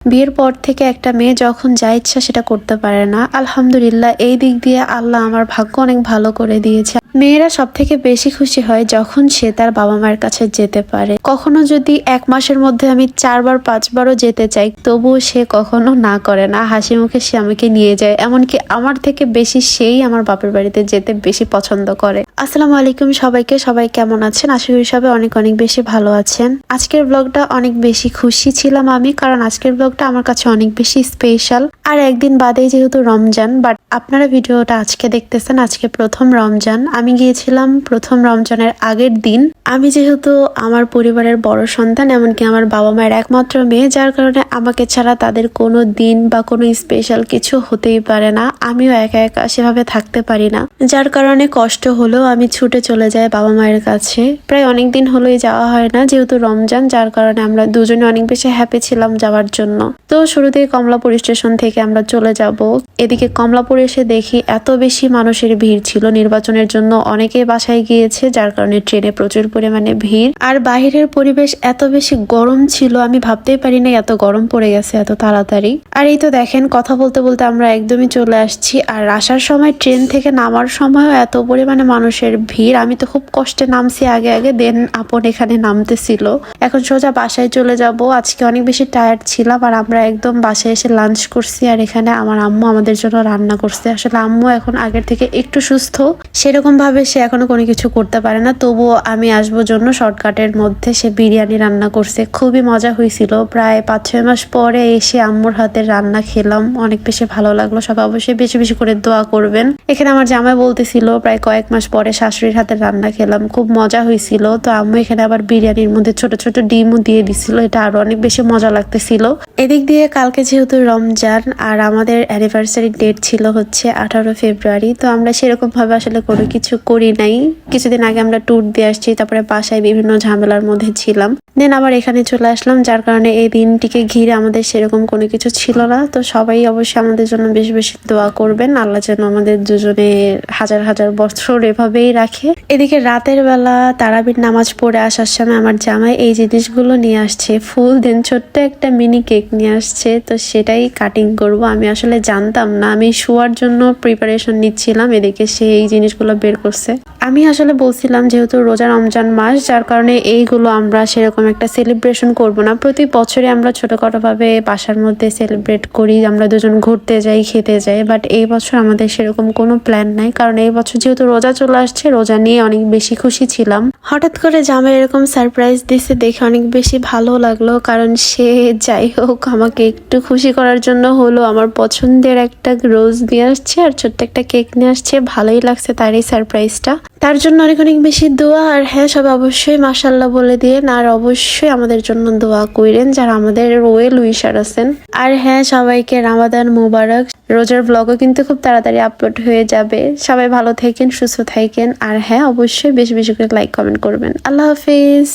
বিয়ের পর থেকে একটা মেয়ে যখন যা ইচ্ছা সেটা করতে পারে না। আলহামদুলিল্লাহ, এই দিক দিয়ে আল্লাহ আমার ভাগ্য অনেক ভালো করে দিয়েছে। মেয়েরা সব থেকে বেশি খুশি হয় যখন সে তার বাবা মায়ের কাছে যেতে পারে। কখনো যদি 1 মাসের মধ্যে আমি 4বার 5বারও যেতে চাই, তবুও সে কখনো না করে না, হাসি মুখে সে আমাকে নিয়ে যায়। এমনকি আমার থেকে বেশি সেই আমার বাপের বাড়িতে যেতে বেশি পছন্দ করে। আসসালামু আলাইকুম সবাইকে, সবাই কেমন আছেন? আশা করি সবাই অনেক অনেক বেশি ভালো আছেন। আজকের ব্লগটা অনেক বেশি খুশি ছিলাম আমি, কারণ আজকের ব্লগটা আমার কাছে অনেক বেশি স্পেশাল। আর একদিন বাদেই যেহেতু রমজান, বাট আপনারা ভিডিওটা আজকে দেখতেছেন, আজকে প্রথম রমজান। আমি গিয়েছিলাম প্রথম রমজানের আগের দিন। আমি যেহেতু আমার পরিবারের বড় সন্তান, এমনকি আমার বাবা মায়ের একমাত্র মেয়ে, যার কারণে আমাকে ছাড়া তাদের কোনো দিন বা কোনো স্পেশাল কিছু হতেই পারে না। আমিও একা একা সেভাবে থাকতে পারি না, যার কারণে কষ্ট হলেও আমি ছুটে চলে যাই বাবা মায়ের কাছে। প্রায় অনেক দিন হলোই যাওয়া হয় না, যেহেতু রমজান, যার কারণে আমরা দুজনে অনেক বেশি হ্যাপি ছিলাম যাওয়ার জন্য। তো শুরুতেই কমলাপুর স্টেশন থেকে আমরা চলে যাব। এদিকে কমলাপুর এসে দেখি এত বেশি মানুষের ভিড় ছিল। নির্বাচনের জন্য অনেকেই বাসায় গিয়েছে, যার কারণে ট্রেনে প্রচুর পরিমাণে ভিড়। আর বাহিরের পরিবেশ এত বেশি গরম ছিল, আমি ভাবতেই পারি না এত গরম পড়ে গেছে এত তাড়াতাড়ি। আর এই তো দেখেন, কথা বলতে বলতে আমরা একদমই চলে আসছি। আর আসার সময়, ট্রেন থেকে নামার সময়ও এত পরিমাণে মানুষের ভিড়। আমি তো খুব কষ্টে নামছি আগে আগে, দেন আপন এখানে নামতেছিল। এখন সোজা বাসায় চলে যাব। আজকে অনেক বেশি টায়ার্ড ছিলাম, আর আমরা একদম বাসায় এসে লাঞ্চ করছি। আর এখানে আমার আম্মু আমাদের জন্য রান্না করছে। আসলে আম্মু এখন আগের থেকে একটু সুস্থ, সেরকম ভাবে সে এখনো কোনো কিছু করতে পারে না, তবুও আমি আসবো জন্য শর্টকাটের মধ্যে সে বিরিয়ানি রান্না করছে। খুবই মজা হয়েছিল। প্রায় 5-6 মাস পরে এসে আম্মুর হাতের রান্না খেলাম, অনেক বেশি ভালো লাগলো। সবাই অবশ্যই বেশি বেশি করে দোয়া করবেন। এখানে আমার জামাই বলতেছিল প্রায় কয়েক মাস পরে শাশুড়ির হাতের রান্না খেলাম, খুব মজা হয়েছিল। তো আম্মু এখানে আবার বিরিয়ানির মধ্যে ছোট ছোট ডিমও দিয়ে দিছিল, এটা আরো অনেক বেশি মজা লাগতেছিল। এদিক দিয়ে কালকে যেহেতু রমজান, আর আমাদের অ্যানিভার্সারি ডেট ছিল হচ্ছে 18 ফেব্রুয়ারি। তো আমরা সেরকম ভাবে আসলে কোনো কিছু করি নাই। কিছুদিন আগে আমরা ট্যুর দিয়ে আসছি, তারপরে বাসায় বিভিন্ন ঝামেলার মধ্যে ছিলাম, দেন আবার এখানে চলে আসলাম, যার কারণে এই দিনটিকে ঘিরে আমাদের সেরকম কোনো কিছু ছিল না। তো সবাই অবশ্যই আমাদের জন্য বেশি বেশি দোয়া করবেন, আল্লাহ যেন আমাদের দুজনের হাজার হাজার বছর এভাবেই রাখে। এদিকে রাতের বেলা তারাবির নামাজ পড়ে আসার সময় আমার জামাই এই জিনিসগুলো নিয়ে আসছে, ফুল, দেন ছোট্ট একটা মিনি কেক নিয়ে আসছে। তো সেটাই কাটিং করব। আমি আসলে জানতাম না, আমি শোয়ার জন্য প্রিপারেশন নিচ্ছিলাম, এদিকে সে এই জিনিসগুলো বের করছে। আমি আসলে বলছিলাম যেহেতু রোজা রমজান মাস, যার কারণে এইগুলো আমরা সেরকম একটা সেলিব্রেশন করব না। প্রতি বছরে আমরা ছোটখাটো ভাবে বাসার মধ্যে সেলিব্রেট করি, আমরা দুজন ঘুরতে যাই, খেতে যাই, বাট এই বছর আমাদের সেরকম কোনো প্ল্যান নাই। কারণ এই বছর যেহেতু রোজা চলে আসছে, রোজা নিয়ে অনেক বেশি খুশি ছিলাম। হঠাৎ করে জামাই এরকম সারপ্রাইজ দিছে দেখে অনেক বেশি ভালো লাগলো, কারণ সে যাই হোক আমাকে একটু খুশি করার জন্য হলো আমার পছন্দের একটা রোজ নিয়ে আসছে আর ছোট্ট একটা কেক নিয়ে আসছে। ভালোই লাগছে তার এই সারপ্রাইজটা, তার জন্য অনেক অনেক বেশি দোয়া। আর হ্যাঁ, সবাই অবশ্যই মাশাআল্লাহ বলে দিয়েন, আর অবশ্যই আমাদের জন্য দোয়া কইরেন যারা আমাদের ওয়েল উইশার আছেন। আর হ্যাঁ, সবাইকে রামাদান মুবারক। রোজার ব্লগও কিন্তু খুব তাড়াতাড়ি আপলোড হয়ে যাবে। সবাই ভালো থাকেন, সুস্থ থাকেন, আর হ্যাঁ অবশ্যই বেশি বেশি করে লাইক কমেন্ট করবেন। আল্লাহ হাফিজ।